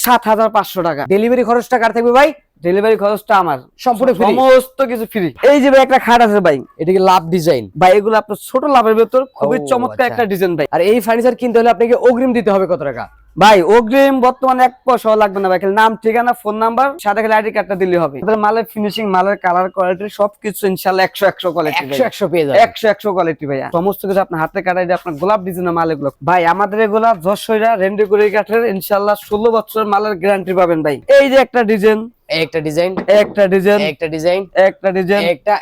7,500 টাকা। ডেলিভারি খরচটা কার থাকবে ভাই? ডেলিভারি খরচটা আমার, সম্পূর্ণ ফ্রি, সমস্ত কিছু ফ্রি। এই যে ভাই একটা খাট আছে ভাই, এটা কি লাভ ডিজাইন ভাই এগুলো আপনার ছোট লাভের ভেতর খুবই ও, চমৎকার আচ্ছা। একটা ডিজাইন ভাই। আর এই ফার্নিচার কিনতে হলে আপনাকে অগ্রিম দিতে হবে কত টাকা? ভাই অগ্রিম বর্তমানে 1 পয়সাও লাগবে না ভাই, খালি নাম ঠিকানা ফোন নাম্বার সাথে খালি আইডি কার্ডটা দিলে হবে। আমাদের মালের ফিনিশিং, মালের কালার, কোয়ালিটি সবকিছু ইনশাআল্লাহ 100 কোয়ালিটি, 100 পেয়ে যাবে। 100 কোয়ালিটি ভাই। সমস্ত কিছু আপনার হাতে কাটাই দিয়ে আপনার গোলাপ ডিজাইনের মাল এগুলো ভাই। আমাদের এগুলা যশোরা রেন্ডিগুড়ি কাঠের ইনশাআল্লাহ 16 বছরের মালের গ্যারান্টি পাবেন ভাই। এই যে একটা ডিজাইন, একটা ডিজাইন, একটা ডিজাইন, একটা ডিজাইন, একটা ডিজাইন, একটা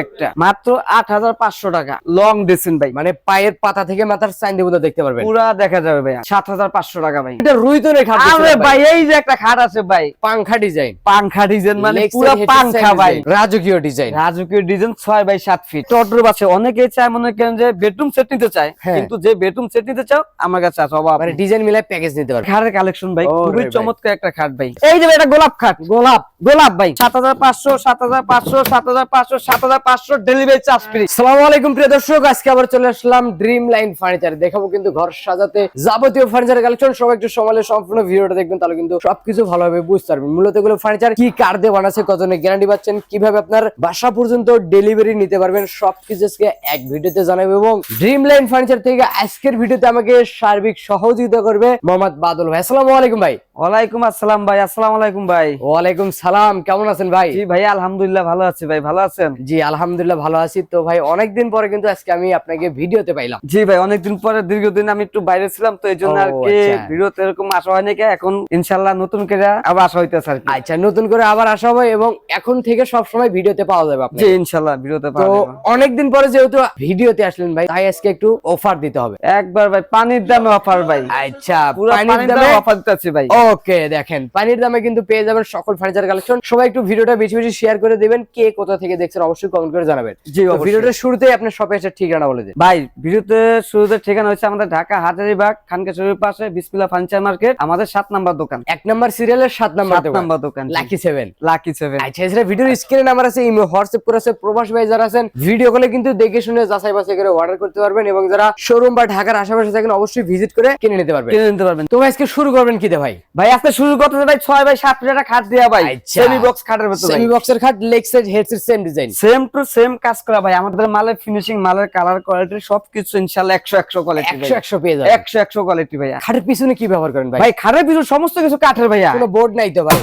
একটা মাত্র 8,500 টাকা। লং ডিজাইন ভাই, মানে পায়ের পাতা থেকে মাথার সাইন দেবো দেখতে পারবেন, পুরা দেখা যাবে ভাই। 7,500 টাকা ভাই। এটা রুইতনের খাট। আরে ভাই এই যে একটা খাট আছে ভাই, পাংখা ডিজাইন, পাংখা ডিজাইন মানে Legs পুরা and head পাংখা design ভাই। design, রাজকীয় ডিজাইন, রাজকীয় ডিজাইন 6x7 ফিট টডরুম আছে। অনেকেই চায় মনে করেন যে বেডরুম সেট নিতে চায়, হ্যাঁ। কিন্তু যে বেডরুম সেট নিতে চাও আমার কাছে আছে অভাব। মানে ডিজাইন মিলাই প্যাকেজ নিতে পারবেন। খাটের কালেকশন ভাই ওরে খুবই ভাই। চমৎকার একটা খাট ভাই। এই যে এটা গোলাপ খাট, গোলাপ গোলাপ ভাই 7,500, 7,500, 7,500, 7,500 ডেলিভারি চার্জ ফ্রি। আসসালামু আলাইকুম প্রিয় দর্শক, আজকে আবার চলে আসলাম ড্রিম লাইন ফার্নিচার। দেখাবো কিন্তু ঘর সাজাতে যাবতীয় ফার্নিচারের কালেকশন। সবাই একটু সময় সম্পূর্ণ ভিডিওটা দেখবেন, তাহলে কিন্তু সবকিছু ভালোভাবে বুঝতে পারবেন। মূলত এগুলো ফার্নিচার কি কার দিয়ে বানাচ্ছে, কতজনের গ্যারান্টি পাচ্ছেন, কিভাবে আপনার বাসা পর্যন্ত ডেলিভারি নিতে পারবেন, সবকিছু আজকে এক ভিডিওতে জানাবো। এবং ড্রিম লাইন ফার্নিচার থেকে আজকের ভিডিওতে আমাকে সার্বিক সহযোগিতা করবে মোহাম্মদ বাদল ভাই। আসসালামু আলাইকুম ভাই। ওয়ালাইকুম আসসালাম ভাই। আসসালামু আলাইকুম ভাই। ওয়ালাইকুম সালাম, কেমন আছেন ভাই? জি ভাই আলহামদুলিল্লাহ ভালো আছি ভাই, ভালো আছেন? জি আলহামদুলিল্লাহ ভালো আছি। তো ভাই অনেকদিন পরে কিন্তু আজকে আমি আপনাকে ভিডিওতে পাইলাম। জি ভাই অনেকদিন পরে, দীর্ঘদিন আমি একটু বাইরে ছিলাম, তো এই জন্য ও, আর কি আচ্ছা। ভিডিওতে এরকম আসা হয়নি। এখন ইনশাআল্লাহ নতুন করে আবার আসা হইতেছে আর কি। আচ্ছা, নতুন করে আবার আসা হবে এবং এখন থেকে সব সময় ভিডিওতে পাওয়া যাবে জি আপনাকে। ইনশাআল্লাহ ভিডিওতে তো পাওয়া যাবে। অনেকদিন পরে যেহেতু ভিডিওতে আসলেন ভাই, তাই আজকে একটু অফার দিতে হবে। একবার ভাই পানির দামে অফার ভাই, আচ্ছা, পুরো পানির দামে অফার দিতেছি ভাই। ওকে, দেখেন পানির দামে কিন্তু পেয়ে যাবেন সকল ফার্নিচার কালেকশন। সবাই একটু ভিডিওটা বেশি বেশি শেয়ার করে দিবেন। কে কোথা থেকে দেখছেন অবশ্যই কমেন্ট করে জানাবেন। জি তো অবশ্যই। ভিডিওটার শুরুতেই আপনার শপে এসে ঠিকানা বলে দিন। ভাই ভিডিওতে শুরুতে ঠিকানা হচ্ছে আমাদের ঢাকা হাজারীবাগ খানকা শরীফের পাশে বিসমিল্লাহ ফার্নিচার মার্কেট, আমাদের 7 নাম্বার দোকান, 1 নাম্বার সিরিয়ালের 7 নাম্বার 7 নাম্বার দোকান, লাকি 7। লাকি 7। আচ্ছা, এছাড়া ভিডিওর স্ক্রিনে নাম্বার আছে, ইমো হোয়াটসঅ্যাপ করে আছে। প্রবাস ভাই যারা আছেন ভিডিও কলে কিন্তু দেখে শুনে যাচাই বাছাই করে অর্ডার করতে পারবেন, এবং যারা শোরুম বা ঢাকার আশেপাশে থাকেন অবশ্যই ভিজিট করে কিনে নিতে পারবেন। কিনে নিতে পারবেন। তো ভাই আজকে শুরু করবেন কি দে ভাই? ভাই আজকে শুরু করতে ভাই 6x7 ফিট একটা খাট দেয়া ভাই, আচ্ছা। সেমি বক্স খাটের ভিতর সেমি বক্সের খাট, leg side head side same design, same to same কাজ করা ভাই। আমাদের মালের ফিনিশিং, মালের কালার, কোয়ালিটি সবকিছু ইনশাআল্লাহ 100 কোয়ালিটি, 100 পেয়ে যাবেন। 100 কোয়ালিটি ভাইয়া। খাটের পিছনে কি ব্যবহার করেন ভাই? ভাই খাটের পিছনে সমস্ত কিছু কাঠের ভাইয়া, কোনো বোর্ড নাই তো ভাই?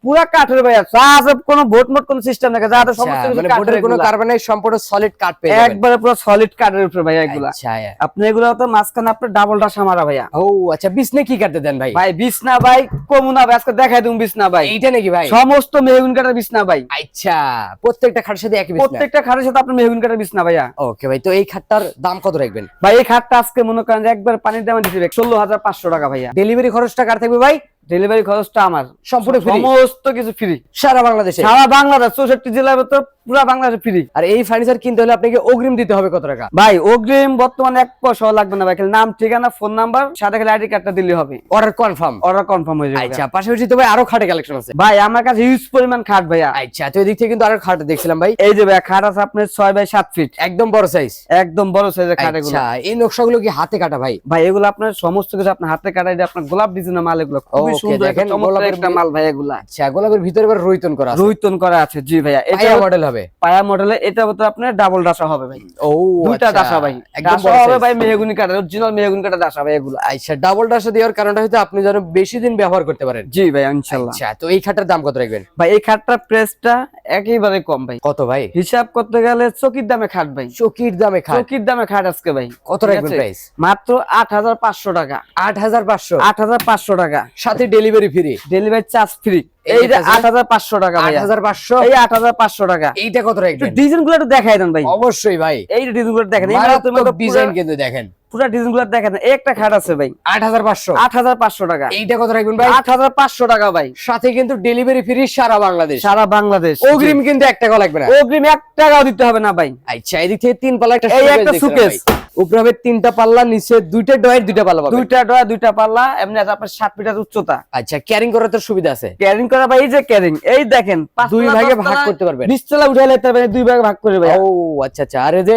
পুরা কাঠের ভাইয়া। সব কোনো বোট মোট কোনো সিস্টেম নাই, যা আছে সমস্ত আচ্ছা, কিছু মানে কাঠের। বোর্ডের কোনো কার্বন নাই, সম্পূর্ণ সলিড কাঠ পেয়ে যাবেন। একবারে পুরো সলিড কাঠের উপরে ভাইয়া এগুলা। আচ্ছা, আপনি এগুলা তো মাঝখানে আপনি ডাবল ডাসা মারা ভাইয়া। ও আচ্ছা, বিছনে কি কাটতে দেন ভাই? ভাই বিছনা ভাই কমুনা ভাই, আজকে দেখাই দিন বিছনা ভাই। এইটা নাকি ভাই? সমস্ত মেহগুন কাঠের বিছনা ভাই। আচ্ছা, প্রত্যেকটা খাটের সাথে একই বিছনা? প্রত্যেকটা খাটের সাথে আপনি মেহগুন কাঠের বিছনা ভাইয়া। ওকে ভাই, তো এই খাটটার দাম কত রাখবেন ভাই এই খাটটা আজকে মনে করেন যে একবার পানির দামে দিতে 16,500 টাকা ভাইয়া। ডেলিভারি খরচটা কার থাকবে ভাই? ডেলিভারি খরচটা আমার, সম্পূর্ণ ফ্রি, সমস্ত কিছু ফ্রি, সারা বাংলাদেশে। সারা বাংলাদেশ 64 জেলার ভিতর পুরো বাংলাদেশে ফ্রি। আর এই ফার্নিচার কিনতে হলে আপনাকে অগ্রিম দিতে হবে কত টাকা? ভাই অগ্রিম বর্তমানে 1 পয়সাও লাগবে না ভাই, খালি নাম ঠিকানা ফোন নাম্বার সাথে খালি আইডি কার্ডটা দিলে হবে, অর্ডার কনফার্ম। অর্ডার কনফার্ম হয়ে যাবে। আচ্ছা, পাশাপাশি তো ভাই আরো খাটে কালেকশন আছে ভাই আমার কাছে হিউজ পরিমাণ খাট ভাইয়া। আচ্ছা, তো এদিক থেকে কিন্তু আরো খাট দেখছিলাম ভাই। এই যে ভাই খাট আছে আপনার 6x7 ফিট, একদম বড় সাইজ, একদম বড় সাইজের খাট এগুলো। আচ্ছা, এই নকশাগুলো কি হাতে কাটা ভাই? ভাই এগুলো আপনার সমস্ত কিছু আপনার হাতে কাটাই দিয়ে আপনার গোলাপ ডিজাইনের মাল এগুলো, খুবই Okay, সুন্দর দেখেন, চমৎকার গোলাপের একটা মাল ভাই এগুলা। আচ্ছা, গোলাপের ভিতরে আবার রুইতন করা আছে, রুইতন করা আছে। জি ভাইয়া, এটা পায়া মডেল হবে। পায়া মডেলে এটা হচ্ছে আপনার ডাবল ডাসা হবে ভাই। ও দুইটা আচ্ছা, ডাসা ভাই, একদম ডাসা বড় হবে size। ভাই মেহগুনি কাঠের, অরিজিনাল মেহগুনি কাঠের ডাসা ভাই এগুলো। আচ্ছা, ডাবল ডাসা দেওয়ার কারণটা হয়তো আপনি যেন বেশি দিন ব্যবহার করতে পারেন। জি ভাই ইনশাআল্লাহ। আচ্ছা, তো এই খাটের দাম কত রাখবেন ভাই এই খাটটার প্রাইসটা একেবারে কম ভাই। কত ভাই? হিসাব করতে গেলে চকির দামে খাট ভাই, চকির দামে খাট চকির দামে খাট আজকে ভাই কত ঠিক রাখবেন আছে? প্রাইস? মাত্র 8,500 টাকা। 8,500, 8,500 টাকা, সাথে delivery free. Delivery charge free. এই এই যে একটা 8,500 টাকা ভাই, 8,500, এই 8,500 টাকা। এইটা কত রাখবেন? ডিজাইন গুলো একটু দেখাই দেন ভাই। অবশ্যই ভাই, এই ডিজাইন গুলো দেখেন, এই মারাত্মক ডিজাইন কিন্তু দেখেন। পুরো ডিজাইন গুলো দেখেন। এই একটা খাট আছে ভাই 8,500, 8,500 টাকা। এইটা কত রাখবেন ভাই? 8,500 টাকা ভাই, সাথে কিন্তু ডেলিভারি ফ্রি সারা বাংলাদেশ। সারা বাংলাদেশ। অগ্রিম কিন্তু 1 টাকা লাগবে না। অগ্রিম 1 টাকাও দিতে হবে না ভাই। আচ্ছা, এদিক থেকে 3 পাল্লা একটা এই শোকেস একটা দেখছিলাম শোকেস। ভাই। উপরে হবে 3টা পাল্লা, নিচে 2টা ডয়ার 2টা পাল্লা পাবেন। দুইটা ডয়া, দুইটা পাল্লা, এমনি আছে আপনার 7 মিটার উচ্চতা। আচ্ছা, ক্যারিং করার তো সুবিধা আছে। ক্যারিং করা ভাই, এই যে ক্যারিং, এই দেখেন 2 ভাগে ভাগ করতে পারবেন। 20 তলা উঠাইলে 2 ভাগে ভাগ করে ভাই। ও আচ্ছা আচ্ছা, আর এই যে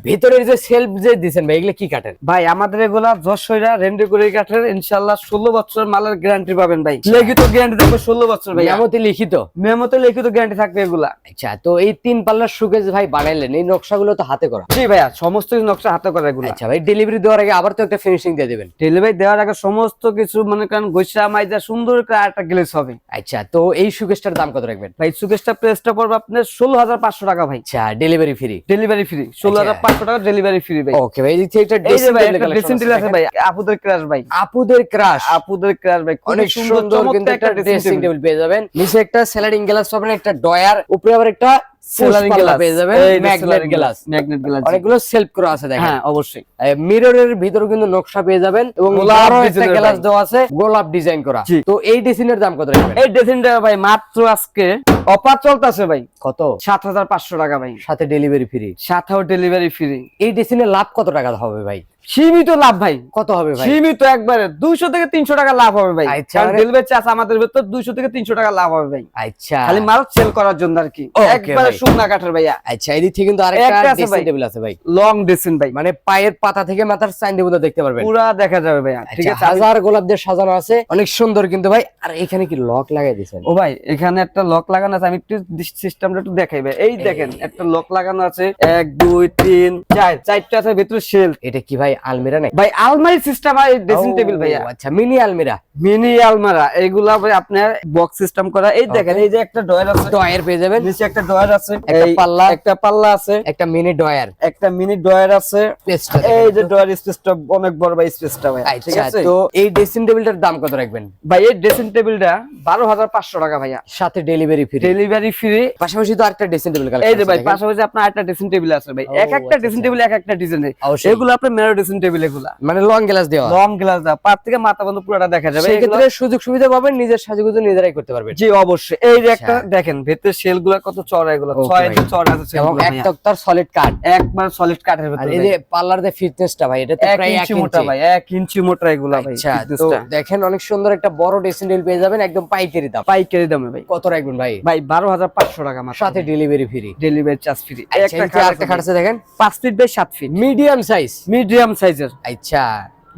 ভিতরের যে সেলফ যে দিছেন ভাই এগুলো কি কাঠের? ভাই আমাদের এগুলা যশোরা রেন্ডিকুড়ি কাঠের ইনশাআল্লাহ 16 বছর মালের গ্যারান্টি পাবেন ভাই। লিখিত গ্যারান্টি থাকবে 16 বছর ভাই। মেমোতে লিখিত? মেমোতে লিখিত গ্যারান্টি থাকবে এগুলা। আচ্ছা, তো এই 3 পাল্লার শোকেস ভাই বানাইলেন, এই নকশাগুলো তো হাতে করা? জি ভাইয়া, সমস্ত কিছু নকশা হাতে করা এগুলা। আচ্ছা ভাই, ডেলিভারি দেওয়ার আগে আবার তো একটা ফিনিশিং দিয়ে দিবেন। ডেলিভারি দেওয়ার আগে সমস্ত কিছু মনে করেন গোসা মাইজা সুন্দর করে একটা গ্লেজ হবে। আচ্ছা, তো এই শোকেসটার দাম কত রাখবেন ভাই? সুকেশটা প্রেসটা পড়বে আপনার 16,500 টাকা ভাই। আচ্ছা, ডেলিভারি ফ্রি? ডেলিভারি ফ্রি, 16,500 টাকা ডেলিভারি ফ্রি ভাই। ওকে ভাই, এই যে একটা এই যে ভাই একটা ড্রেসিং ড্রেসিং টেবিল আছে ভাই, আপুদের ক্রাশ ভাই। আপুদের ক্রাশ? আপুদের ক্রাশ ভাই, অনেক সুন্দর কিন্তু একটা ড্রেসিং টেবিল পেয়ে যাবেন। নিচে একটা স্লাইডিং গ্লাস পাবেন, একটা ডয়ার, উপরে আবার একটা স্লাইডিং গ্লাস পেয়ে যাবেন, ম্যাগনেট গ্লাস। ম্যাগনেট গ্লাস অনেকগুলো সেলফ করা আছে দেখেন। হ্যাঁ অবশ্যই। মিররের ভিতরে কিন্তু নকশা পেয়ে যাবেন এবং গোলাপ আরো একটা ডিজাইনের গ্লাস ভাই। দেওয়া আছে, গোলাপ ডিজাইন করা। জি। তো এই ডিজাইনের দাম কত রাখবেন? এই ড্রেসিংটা ভাই মাত্র আজকে অফার চলতেছে ভাই, কত? 7,500 টাকা ভাই, সাথে ডেলিভারি ফ্রি? সাথেও ডেলিভারি ফ্রি। এই ডিজাইনের লাভ কত টাকা হবে ভাই? সীমিত লাভ ভাই। কত হবে ভাই? সীমিত একবারে 200 থেকে 300 টাকা লাভ হবে ভাই। আচ্ছা, কারণ ডেলিভারি চার্জ আমাদের ভিতর 200 থেকে 300 টাকা লাভ হবে ভাই। আচ্ছা, খালি মাল সেল করার জন্য আর কি। Okay একবারে ভাই। শুকনা কাঠের ভাইয়া। আচ্ছা, এদিক থেকে কিন্তু আরেকটা একটা আছে ড্রেসিং ভাই। টেবিল আছে ভাই, লং ড্রেসিং ভাই, মানে পায়ের পাতা থেকে মাথার সাইন দেবো দেখতে পারবেন। পুরা দেখা যাবে ভাইয়া। ঠিক আচ্ছা, আছে। হাজার গোলাপ দিয়ে সাজানো আছে, অনেক সুন্দর কিন্তু ভাই। আর এখানে কি লক লাগাই দিয়েছেন? ও ভাই এখানে একটা লক লাগানো আছে, আমি একটু সিস্টেমটা একটু দেখাই ভাই। এই দেখেন একটা লক লাগানো আছে, 1 2 3 4 চারটা আছে ভিতরে শেলফ। এটা কি ভাই আলমিরা নাকি? ভাই আলমারি সিস্টেম আর ড্রেসিং টেবিল ভাইয়া। ও, আচ্ছা, মিনি আলমিরা। মিনি আলমারা এগুলা ভাই আপনার বক্স সিস্টেম করা। এই দেখেন এই যে একটা ডয়ার আছে, ডয়ার পেয়ে যাবেন, নিচে একটা ডয়ার আছে, একটা এই পাল্লা। একটা পাল্লা আছে, একটা মিনি ডয়ার, একটা মিনি ডয়ার আছে। স্পেসটা এই যে ডয়ার স্পেসটা অনেক বড় ভাই, স্পেসটা ভাই। ঠিক আচ্ছা, আছে। তো এই ড্রেসিং টেবিলটার দাম কত রাখবেন ভাই এই ড্রেসিং টেবিলটা 12,500 টাকা ভাইয়া, সাথে ডেলিভারি ফ্রি? Delivery free. পাশাপাশি তো আরেকটা ড্রেসিং টেবিল এই যে ভাই পাশাপাশি আপনার একটা ড্রেসিং টেবিল আছে ভাই। ও, এক একটা আচ্ছা, ড্রেসিং টেবিল এক একটা ডিজাইনের। অবশ্যই। এগুলো আপনার মেরো ড্রেসিং টেবিল এগুলা। মানে লং গ্লাস দেওয়া? লং গ্লাস দা পার থেকে মাথা বন্ধ পুরোটা দেখা যাবে। সেই এগুলো- ক্ষেত্রে সুযোগ সুবিধা পাবেন, নিজের সাজুগুজু নিজেরাই করতে পারবেন। জি অবশ্যই। এই যে একটা আচ্ছা। দেখেন ভেতরে শেল গুলা কত চড়া, এগুলো Okay 6 ভাই। ইঞ্চি চড়া আছে শেল এবং গুলা এক ভাইয়া। তক্তার সলিড কাঠ, একবার সলিড কাঠের আর ভিতরে এই যে পার্লার দে ফিটনেসটা ভাই, এটা তো 1 প্রায় 1 ইঞ্চি মোটা ভাই, 1 ইঞ্চি মোটা এগুলা ভাই। আচ্ছা, তো thickness-টা। দেখেন অনেক সুন্দর একটা বড় ড্রেসিং টেবিল পেয়ে যাবেন একদম পাইকারি দাম। পাইকারি দামে ভাই। কত রাখবেন ভাই? ভাই 12,500 টাকা মাত্র, সাথে delivery free? Delivery charge free. একটা খাট আছে দেখেন, 5 feet by 7 feet, medium size. Medium সাইজের, আচ্ছা,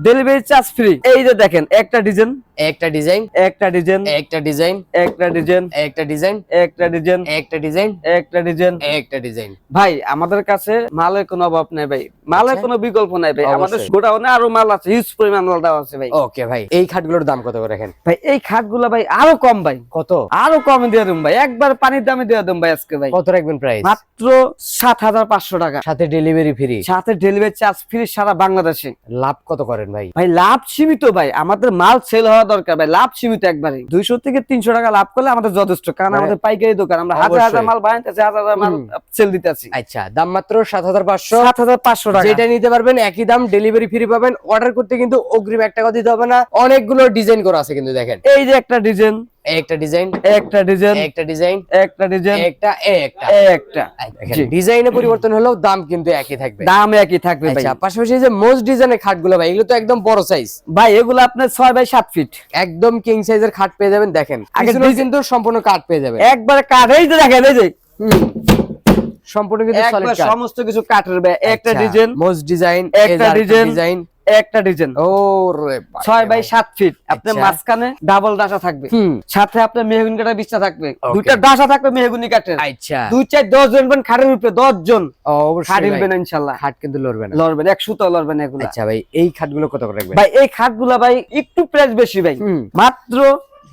ডেলিভারি চার্জ ফ্রি। এই যে দেখেন একটা ডিজাইন, একটা ডিজাইন, একটা ডিজাইন, একটা ডিজাইন, একটা ডিজাইন, একটা ডিজাইন, একটা ডিজাইন, একটা ডিজাইন, একটা ডিজাইন। একটা ডিজাইন। ভাই আমাদের কাছে মালের কোনো অভাব নাই ভাই, মালের আচ্ছা। কোনো বিকল্প নাই ভাই। আমাদের অবশ্যই। গোডাউনে আরো মাল আছে, হিউজ পরিমাণ মাল দেওয়া আছে ভাই। ওকে ভাই, এই খাটগুলোর দাম কত করে রাখেন? ভাই এই খাটগুলা ভাই আরো কম ভাই, কত? আরো কমে দিয়ে দেব ভাই, একবার পানির দামে দিয়ে দেব ভাই আজকে ভাই। কত রাখবেন প্রাইস? মাত্র 7,500 টাকা, সাথে ডেলিভারি ফ্রি? সাথে ডেলিভারি চার্জ ফ্রি সারা বাংলাদেশে। লাভ কত করেন ভাই? ভাই লাভ সীমিত ভাই, আমাদের মাল সেল হওয়া দরকার ভাই, লাভ সীমিত একবারে 200 থেকে 300 টাকা লাভ করলে আমাদের যথেষ্ট। কারণ মানে- আমাদের পাইকারি দোকান, আমরা হাজার হাজার অবশ্যই। মাল বানাইতেছি, হাজার হাজার মাল সেল দিতেছি। আচ্ছা, দাম মাত্র 7,500। 7,500 টাকা। যেটা নিতে পারবেন একই দাম, ডেলিভারি ফ্রি পাবেন। অর্ডার করতে কিন্তু অগ্রিম 1 টাকা দিতে হবে না। অনেকগুলো ডিজাইন করা আছে কিন্তু দেখেন, এই যে একটা ডিজাইন, একটা ডিজাইন, একটা ডিজাইন, একটা ডিজাইন, একটা ডিজাইন, একটা একটা একটা দেখেন, জি। ডিজাইনে পরিবর্তন হলেও দাম কিন্তু একই থাকবে। দাম একই থাকবে ভাই। আচ্ছা, পাশাপাশি এই যে মোস্ট ডিজাইনের খাটগুলো ভাই, এগুলো তো একদম বড় সাইজ, ভাই এগুলো আপনার 6 বাই 7 ফিট, একদম কিং সাইজের খাট পেয়ে যাবেন। দেখেন আগে পিছনেও কিন্তু সম্পূর্ণ কাঠ পেয়ে যাবেন, একবারে কাঠ। এই যে দেখেন, এই যে সম্পূর্ণ কিন্তু একবার সলিড কাঠ। সমস্ত কিছু কাঠের ভাই। একটা আচ্ছা, ডিজাইন, মোস্ট ডিজাইন, একটা ডিজাইন, ডিজাইন। একটা ডিজাইন, ও রে ভাই, 6 বাই 7 ফিট। আপনার আচ্ছা। মাঝখানে ডাবল ডাসা থাকবে, হুম। সাথে আপনার মেহগুনি কাঠের বিছনা থাকবে, Okay. দুইটা ডাসা থাকবে মেহগুনি কাঠের। আচ্ছা, 2 4 10 জন বেন খাটের উপরে, 10 জন অবশ্যই খাট ভাই, ইনবেন ইনশাআল্লাহ। খাট কিন্তু লড়বে না। লড়বেন, এক সুতো লড়বেন এগুলা। আচ্ছা ভাই, এই খাটগুলো কত করে রাখবেন? ভাই এই খাটগুলা ভাই একটু প্রাইস বেশি ভাই, হুম। মাত্র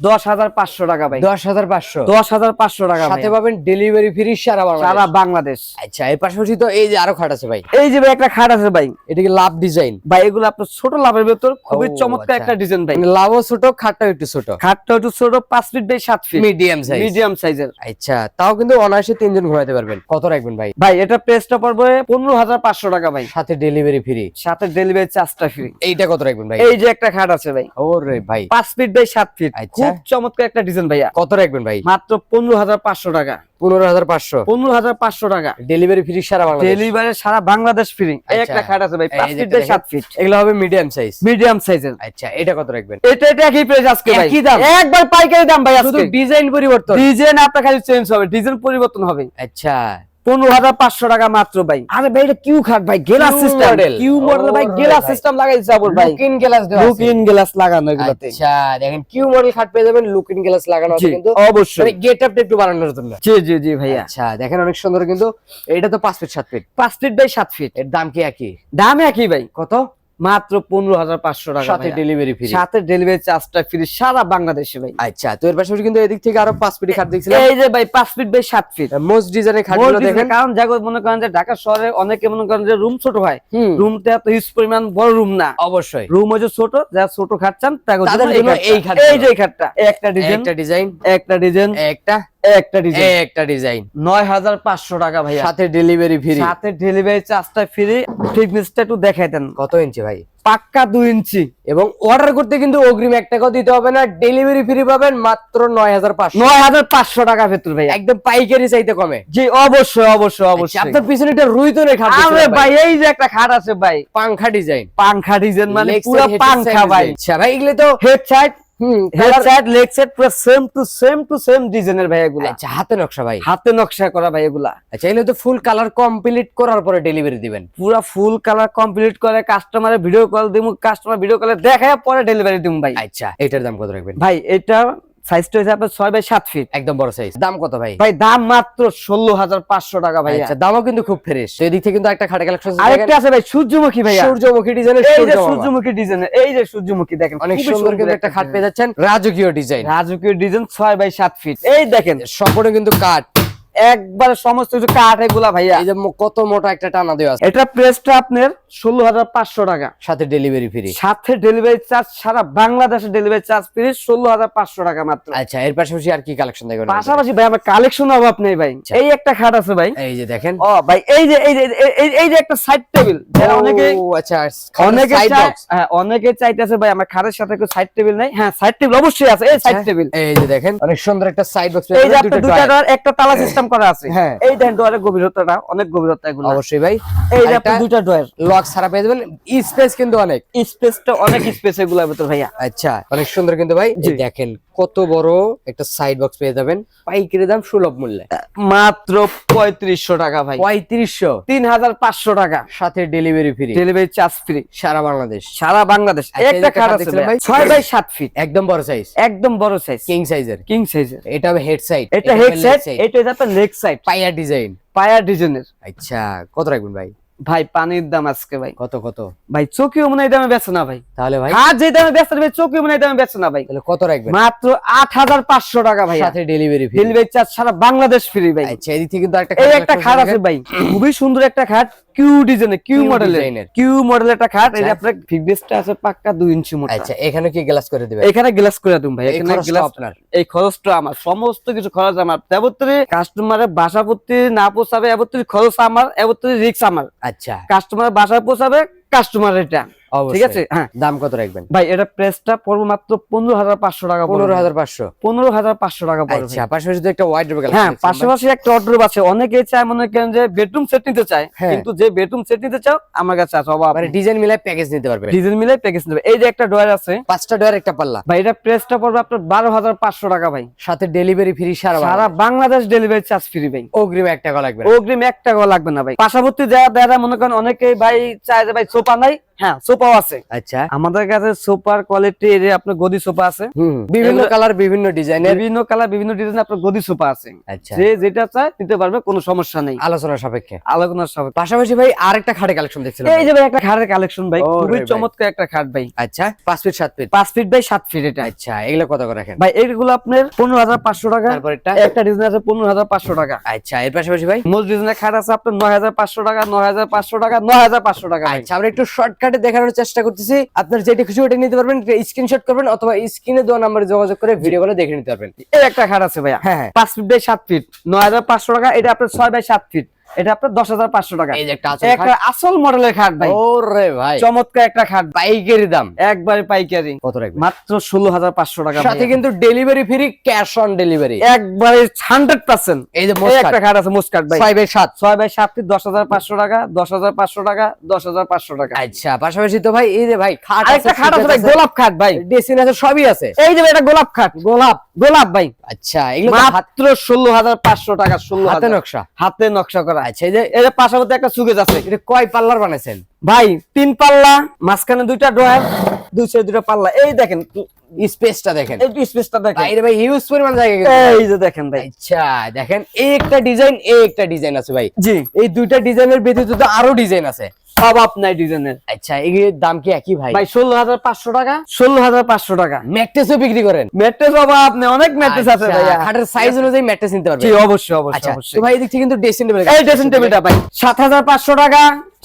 10,500 টাকা ভাই। 10,500। 10,500 টাকা সাথে ভাই, পাবেন ডেলিভারি ফ্রি সারা বাংলাদেশ। সারা বাংলাদেশ। আচ্ছা, এর পাশাপাশি তো এই যে আরো খাট আছে ভাই, এই যে ভাই একটা খাট আছে ভাই, এটা কি লাভ ডিজাইন? ভাই এগুলো আপনার ছোট লাভের ভেতর খুবই ও, চমৎকার আচ্ছা। একটা ডিজাইন ভাই। মানে লাভও ছোট, খাটটাও একটু ছোট, খাটটা একটু ছোট, 5 feet by 7 feet, medium size. Medium সাইজের। আচ্ছা, তাও কিন্তু অনায়াসে 3 জন ঘোরাতে পারবেন। কত রাখবেন ভাই? ভাই এটা প্রাইসটা পড়বে 15,500 টাকা ভাই, সাথে ডেলিভারি ফ্রি? সাথে ডেলিভারি চার্জটা ফ্রি। এইটা কত রাখবেন ভাই? এই যে একটা খাট আছে ভাই, ওরে ভাই, 5 ফিট বাই 7 ফিট, আচ্ছা। খুব চমৎকার একটা ডিজাইন ভাইয়া। কত রাখবেন ভাই? মাত্র 15,500 টাকা, 15,500। 15,500 টাকা, ডেলিভারি ফ্রি সারা বাংলাদেশ। ডেলিভারি সারা বাংলাদেশ ফ্রি। এই আচ্ছা। একটা খাট আছে ভাই, 5 এই যে ফিট একটা বাই 7 ফিট, এগুলো হবে মিডিয়াম সাইজ। মিডিয়াম সাইজের। আচ্ছা, এটা কত রাখবেন? এটা একই প্রাইস আজকে ভাই, একই দাম? একবার পাইকারি দাম ভাই শুধু আজকে। ডিজাইন পরিবর্তন? ডিজাইন আপনার খালি চেঞ্জ হবে, ডিজাইন পরিবর্তন হবে। আচ্ছা, 15,500 টাকা মাত্র ভাই। আরে ভাই এটা কিউ খাট ভাই, glass system, model। Q model ভাই, ওরে গ্লাস ভাই। সিস্টেম লাগাইছে আবার ভাই, লুক ইন গ্লাস দেওয়া লুক আছে। ইন গ্লাস লাগানো এগুলাতে। আচ্ছা দেখেন কিউ মডেল খাট পেয়ে যাবেন, লুক ইন গ্লাস লাগানো আছে জি, কিন্তু অবশ্যই। গেটআপটা একটু বাড়ানোর জন্য। জি জি জি ভাইয়া। আচ্ছা দেখেন অনেক সুন্দর কিন্তু, এটা তো 5 feet 7 feet, 5 feet by 7 feet, এর দাম কি একই? দাম একই ভাই, কত? মাত্র 15,500 টাকা সাথে ভাইয়া। Delivery free. সাথে ডেলিভারি চার্জটা ফ্রি সারা বাংলাদেশে ভাই। আচ্ছা তো এর পাশাপাশি কিন্তু এদিক থেকে আরো 5 ফিট খাট দেখছিলাম, এই যে ভাই 5 ফিট বাই 7 ফিট মোস্ট ডিজাইনের খাটগুলো বলতেছি দেখেন। না, কারণ জায়গা মনে করেন যে ঢাকা শহরে অনেকে মনে করেন যে রুম ছোট হয়, হুম, রুমটা এত হিউজ পরিমাণ বড় রুম না, অবশ্যই রুম হচ্ছে ছোট, যারা ছোট খাচ্ছেন তাদের তাদের জন্য এই খাটটা। এই যে এই খাটটা, একটা ডিজাইন, একটা ডিজাইন, একটা ডিজাইন, একটা একটা ডিজাইন, একটা ডিজাইন 9,500 টাকা ভাইয়া। সাথে ডেলিভারি ফ্রি। সাথে ডেলিভারি চার্জটা ফ্রি। থিকনেসটা একটু দেখাই দেন, কত ইঞ্চি ভাই? পাক্কা 2 ইঞ্চি। এবং অর্ডার করতে কিন্তু অগ্রিম 1 টাকাও দিতে হবে না, ডেলিভারি ফ্রি পাবেন মাত্র 9,500। 9,500 টাকা ভেতর ভাইয়া। একদম পাইকারি চাইতে কমে। জি অবশ্যই অবশ্যই আচ্ছা, অবশ্যই। আপনার পিছনে একটা রুইতনের খাট আরে দেখছিলাম ভাই এই যে একটা খাট আছে ভাই, পাংখা ডিজাইন, পাংখা ডিজাইন মানে Legs পুরো and head পাংখা side ভাই। design। আচ্ছা ভাই এগুলো তো head side, head colour- side, leg side পুরো সেম টু সেম ডিজাইনের ভাই এগুলা, আচ্ছা হাতে নকশা ভাই। হাতে নকশা করা ভাই এগুলা। আচ্ছা এগুলো তো ফুল কালার কমপ্লিট করার পরে ডেলিভারি দিবেন। পুরা ফুল কালার কমপ্লিট করে কাস্টমারে ভিডিও কল দিমু, কাস্টমার ভিডিও কলে দেখায় পরে ডেলিভারি দিমু ভাই। আচ্ছা এটার দাম কত রাখবেন? ভাই এটা সাইজটা হচ্ছে আপনার 6 বাই 7 ফিট। একদম বড় সাইজ। দাম কত ভাই? ভাই দাম মাত্র 16,500 টাকা ভাই। আচ্ছা দামও কিন্তু খুব ফ্রেশ। তো এদিক থেকে কিন্তু একটা খাটে কালেকশন আছে, আরেকটা আছে ভাই সূর্যমুখী ভাইয়া, সূর্যমুখী ডিজাইনের। এই যে সূর্যমুখী ডিজাইনের, এই যে সূর্যমুখী দেখেন অনেক খুবই সুন্দর কিন্তু একটা খাট পেয়ে যাচ্ছেন, রাজকীয় ডিজাইন, রাজকীয় ডিজাইন 6 বাই 7 ফিট। এই দেখেন সম্পূর্ণ কিন্তু কাঠ, একবারে সমস্ত কিছু কাঠ এগুলা ভাইয়া। এই যে কত মোটা একটা টানা দেওয়া আছে। এটা প্রাইসটা আপনার 16,500 টাকা, সাথে ডেলিভারি ফ্রি। সাথে ডেলিভারি চার্জ সারা বাংলাদেশে ডেলিভারি চার্জ ফ্রি 16,500 টাকা মাত্র। আচ্ছা এর পাশাপাশি আর কি কালেকশন দেখবেন? পাশাপাশি ভাই আমার কালেকশন অভাব নেই ভাই। এই একটা খাট আছে ভাই, এই যে দেখেন। ও ভাই এই যে এই যে একটা সাইড টেবিল, অনেকে ও আচ্ছা অনেকে সাইড চায়, বক্স। হ্যাঁ অনেকে চাইতেছে ভাই আমার খাটের সাথে একটু সাইড টেবিল নাই। হ্যাঁ সাইড টেবিল অবশ্যই আছে, এই সাইড টেবিল। এই যে দেখেন অনেক সুন্দর একটা সাইড বক্স, এই যে আপনার দুটো ডোর, একটা তালা সিস্টেম করা আছে। হ্যাঁ। এই দেখেন ডোরের গভীরতাটা অনেক গভীরতা এগুলো। অবশ্যই ভাই। এই যে আপনার দুটো ডোর, লক ছাড়া পেয়ে যাবেন, স্পেস কিন্তু অনেক, স্পেসটা অনেক স্পেস এগুলোর ভিতর ভাইয়া। আচ্ছা অনেক সুন্দর কিন্তু ভাই। জি। এই দেখেন কত বড় একটা সাইড বক্স পেয়ে যাবেন পাইকারি দাম সুলভ মূল্যে মাত্র 3500 টাকা ভাই, 3500, 3,500 টাকা, সাথে delivery free delivery charge free সারা বাংলাদেশ। সারা বাংলাদেশ। আচ্ছা, একটা এই যে খাট খাট আছে দেখছিলাম ভাই ভাই, 6 বাই 7 ফিট, একদম বড় সাইজ, একদম বড় সাইজ, কিং সাইজের। কিং সাইজের। এটা হবে হেড সাইড, এটা হেড সাইড, এটা হচ্ছে আপনার লেগ সাইড, পায়া ডিজাইন। পায়া ডিজাইনের। আচ্ছা কত রাখবেন ভাই? ভাই পানির দাম আজকে ভাই, কত কত? ভাই চকিও মনে হয় দামে বেচে না ভাই, তাহলে ভাই খাট যে দামে বেচে ভাই চকিও মনে হয় দামে বেচে না ভাই। তাহলে কত রাখবেন? মাত্র 8,500 টাকা ভাই, সাথে ডেলিভারি ফ্রি। ডেলিভারি চার্জ সারা বাংলাদেশ ফ্রি ভাই। আচ্ছা এদিক থেকে কিন্তু একটা এই একটা খাট আছে ভাই, খুবই সুন্দর একটা খাট, কিউ ডিজাইনের, কিউ Q মডেলের, design-এর। কিউ মডেলের একটা খাট। এই যে আচ্ছা। আপনার ফিটনেসটা আছে পাক্কা 2 ইঞ্চি মোটা। আচ্ছা এখানে কি গ্লাস করে দিবেন? এখানে গ্লাস করে দিন ভাই, এই এখানে খরচটা গ্লাস আপনার? এই খরচটা আমার, সমস্ত কিছু খরচ আমার। এবত্তরি কাস্টমারের বাসা প্রতি না পোষাবে, এবত্তরি খরচ আমার, এবত্তরি রিস্ক আমার। আচ্ছা কাস্টমারের বাসায় পোষাবে কাস্টমার এটা, অবশ্যই। ঠিক আছে। হ্যাঁ দাম কত রাখবেন? ভাই এটা প্রাইসটা পড়বে মাত্র 15,500 টাকা, 15,500। 15,500 টাকা পড়বে। আচ্ছা পাশাপাশি তো একটা ওয়াইড ডোর হ্যাঁ পাশাপাশি একটা অর্ডার আছে, অনেকে চায় মনে করেন যে বেডরুম সেট নিতে চায়, হ্যাঁ। কিন্তু যে বেডরুম সেট নিতে চাও আমার কাছে আছে অভাব, মানে ডিজাইন মিলাই প্যাকেজ নিতে পারবেন, ডিজাইন মিলে প্যাকেজ নেবে। এই যে একটা ডয়ার আছে 5টা ডোর একটা পাল্লা, ভাই, এটা প্রাইসটা পড়বে আপনার 12,500 টাকা ভাই, সাথে ডেলিভারি ফ্রি সারা সারা বাংলাদেশ ডেলিভারি চার্জ ফ্রি ভাই। অগ্রিম 1 টাকা লাগবে। অগ্রিম 1 টাকাও লাগবে না ভাই। পাশাপাশি যারা মনে করেন অনেকেই ভাই চায় যে ভাই সোফা নাই, হ্যাঁ সোফাও আছে আচ্ছা আমাদের কাছে। সোফার কোয়ালিটি এই যে আপনার গদি সোফা আছে, বিভিন্ন এগুলো- কালার বিভিন্ন ডিজাইনের, বিভিন্ন কালার বিভিন্ন ডিজাইন আপনার গদি সোফা আছে। আচ্ছা যে যেটা চায় নিতে পারবে, কোনো সমস্যা নেই, আলোচনা সাপেক্ষে। আলোচনার সব। পাশাপাশি ভাই আরেকটা খাটে কালেকশন দেখছিলাম এই যে ভাই একটা খাটের কালেকশন ভাই, ওরে খুবই ভাই। চমৎকার একটা খাট ভাই, আচ্ছা 5 feet 7 feet. 5 feet by 7 feet এটা। আচ্ছা এগুলো কত করে রাখেন ভাই এইগুলো আপনার 15,500 টাকা। তারপর এটা? একটা ডিজাইন আছে 15,500 টাকা। আচ্ছা এর পাশাপাশি ভাই মোস্ট ডিজাইনের খাট আছে আপনার 9,500 টাকা, 9,500 টাকা, 9,500 টাকা ভাই। আচ্ছা আমরা একটু শর্টকাটে দেখানোর চেষ্টা করতেছি, আপনার যেটা খুশি ওটা নিতে পারবেন, স্ক্রিনশট করবেন অথবা স্ক্রিনে দেওয়া নম্বরে যোগাযোগ করে ভিডিও কলে দেখে নিতে পারবেন। এই একটা খাট আছে ভাইয়া, হ্যাঁ হ্যাঁ 5 ফিট বাই 7 ফিট, 9,500 টাকা। এটা আপনার 6 বাই 7 ফিট, এটা আপনার 10,500 টাকা। এই যে একটা একটা আসল মডেলের খাট ভাই, ওরে ভাই চমৎকার একটা খাট, পাইকারি দাম একবারে পাইকারি, কত রাখবেন? মাত্র 16,500 টাকা। সাথে কিন্তু delivery free, cash on delivery একবারে 100%। এই যে এই একটা খাট আছে মুস্কাট ভাই, 6x7 6x7 ফিট, 10,500 টাকা, 10,500 টাকা, 10,500 টাকা। আচ্ছা পাশাপাশি তো ভাই এই যে ভাই খাট আরেকটা খাট আছে ভাই, গোলাপ খাট ভাই, ডেসিন আছে, সবই আছে। এই যে ভাই এটা গোলাপ খাট, গোলাপ ভাই, আচ্ছা এগুলো তো মাত্র 16,500 টাকা। 16,000 হাতে নকশা, হাতে নকশা করা। আচ্ছা এই যে এর পাশাপাশি একটা সুকেস আছে এটা কয় পাল্লার বানাইছেন ভাই? 3 পাল্লা, মাঝখানে 2টা ড্রয়ার, দুই সাইডে 2টা পাল্লা। এই দেখেন স্পেসটা দেখেন, এই স্পেসটা দেখেন, বাইরে ভাই হিউজ পরিমাণ জায়গা কিন্তু। এই যে দেখেন ভাই। আচ্ছা দেখেন এই একটা ডিজাইন, এই একটা ডিজাইন আছে ভাই। জি, এই দুইটা ডিজাইনের ব্যতীত তো আরো ডিজাইন আছে। সব আপনার ডিজাইনের। আচ্ছা এগুলোর দাম কি একই ভাই? ভাই 16,500 টাকা, 16,500 টাকা। ম্যাট্রেসও বিক্রি করেন? ম্যাট্রেস বাবা, আপনি অনেক ম্যাট্রেস আছে আচ্ছা, ভাইয়া, খাটের সাইজ অনুযায়ী ম্যাট্রেস নিতে পারবেন। জি অবশ্যই আচ্ছা অবশ্যই তো অবশ্যই। ভাই এদিক থেকে কিন্তু ড্রেসিং টেবিল, এই ড্রেসিং টেবিলটা ভাই 7,500 টাকা,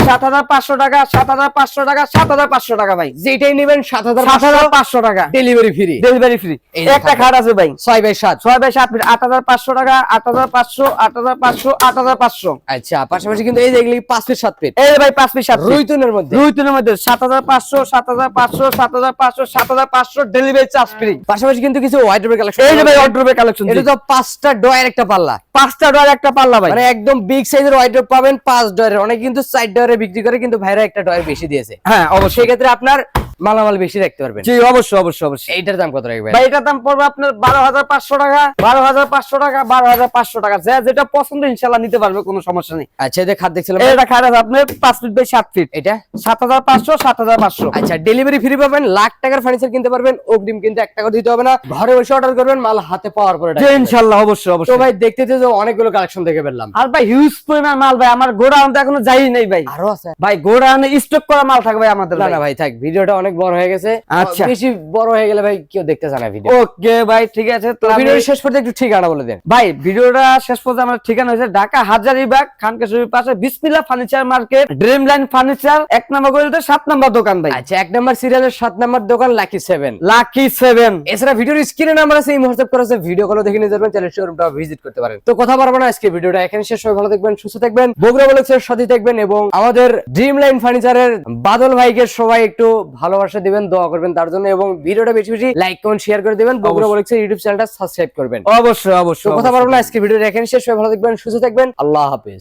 7,500 টাকা, 7,500 টাকা, 7,500 টাকা ভাই। যেটাই নেবেন 7,500 7,500 টাকা, ডেলিভারি ফ্রি। Delivery free. এই যে একটা খাট খাট আছে ভাই 6x7 6x7 ফিট, 8,500 টাকা, 8,500, 8,500, 8,500। আচ্ছা পাশাপাশি কিন্তু এই যে এগুলি 5 ফিট 7 ফিট এই যে ভাই 5 ফিট 7 ফিট রুইতুনের মধ্যে। রুইতুনের মধ্যে 7,500, 7,500, 7,500, 7,500 ডেলিভারি চার্জ ফ্রি। পাশাপাশি কিন্তু কিছু ওয়াইড্রোবের কালেকশন। এই যে ভাই ওয়ার্ড্রোবের কালেকশন, এটা তো 5টা ডয়ার একটা পাল্লা, 5টা ডয়ার একটা পাল্লা ভাই, মানে একদম বিগ সাইজের ওয়াইড্রোব পাবেন 5 ডয়ারের। অনেক কিন্তু 4 ডয়ারে বিক্রি করে, কিন্তু ভাইরা একটা ডয়ার বেশি দিয়েছে। হ্যাঁ অবশ্যই। সেই ক্ষেত্রে আপনার মালামাল বেশি রাখতে পারবেন। জি অবশ্যই অবশ্যই অবশ্যই। এইটার দাম কত রাখবেন? ভাই এটার দাম পড়বে আপনার 12,500 টাকা, 12,500 টাকা, 12,500 টাকা। যেটা পছন্দ ইনশাআল্লাহ নিতে পারবে, কোনো সমস্যা নেই। আচ্ছা এই যে খাট দেখছিলাম, এটা খাট আছে আপনার 5 ফিট বাই 7 ফিট, এটা 7,500, 7,500। আচ্ছা ডেলিভারি ফ্রি পাবেন, লাখ টাকার ফার্নিচার কিনতে পারবেন, অগ্রিম কিন্তু 1 টাকা দিতে হবে না। ঘরে বসে অর্ডার করবেন, মাল হাতে পাওয়ার পরে জি ইনশাআল্লাহ অবশ্যই তো অবশ্যই। ভাই দেখতে তো অনেকগুলো কালেকশন দেখে ফেললাম। আর ভাই হিউজ পরিমাণ মাল ভাই, আমার গোডাউন তো এখনো যাই নাই ভাই। আরো আছে ভাই গোডাউনে স্টক করা মাল থাকবে আমাদের। না না ভাই থাক, ভিডিওটা অনেক বড় হয়ে গেছে। আচ্ছা। বেশি বড় হয়ে গেলে ভাই কেউ দেখতে চায় না ভিডিও। ওকে ভাই ঠিক আছে। তো ভিডিও শেষ পর্যন্ত একটু ঠিকানা বলে দেন ভাই, ভিডিওটা শেষ পর্যন্ত আমার ঠিকানা হয়েছে ঢাকা হাজারীবাগ খানকাশরীর পাশে বিসমিল্লাহ furniture market, dream line furniture, 1 নম্বর গলিতে 7 নম্বর দোকান ভাই। আচ্ছা 1 নম্বর সিরিয়ালের 7 নম্বর দোকান লাকি 7। লাকি 7। এছাড়া ভিডিওর স্ক্রিনে নাম্বার আছে, এই হোয়াটসঅ্যাপ করা আছে, ভিডিও কল দেখে নিতে পারবেন, চ্যানেল শোরুমটা ভিজিট করতে পারেন। তো কথা বলবো না, আজকে ভিডিওটা এখানে শেষ। সবাই ভালো থাকবেন, সুস্থ থাকবেন, বগুড়া ব্লগসের সাথে থাকবেন, এবং আমাদের ড্রিম লাইন ফার্নিচারের বাদল ভাইকে সবাই একটু ভালোবাসা দিবেন, দোয়া করবেন তার জন্য, এবং ভিডিওটা বেশি বেশি লাইক কমেন্ট শেয়ার করে দিবেন। বগুড়া ব্লগসের ইউটিউব চ্যানেলটা সাবস্ক্রাইব করবেন। অবশ্যই অবশ্যই। তো কথা বলবো না, আজকে ভিডিওটা এখানে শেষ। সবাই ভালো থাকবেন, সুস্থ থাকবেন, আল্লাহ হাফেজ।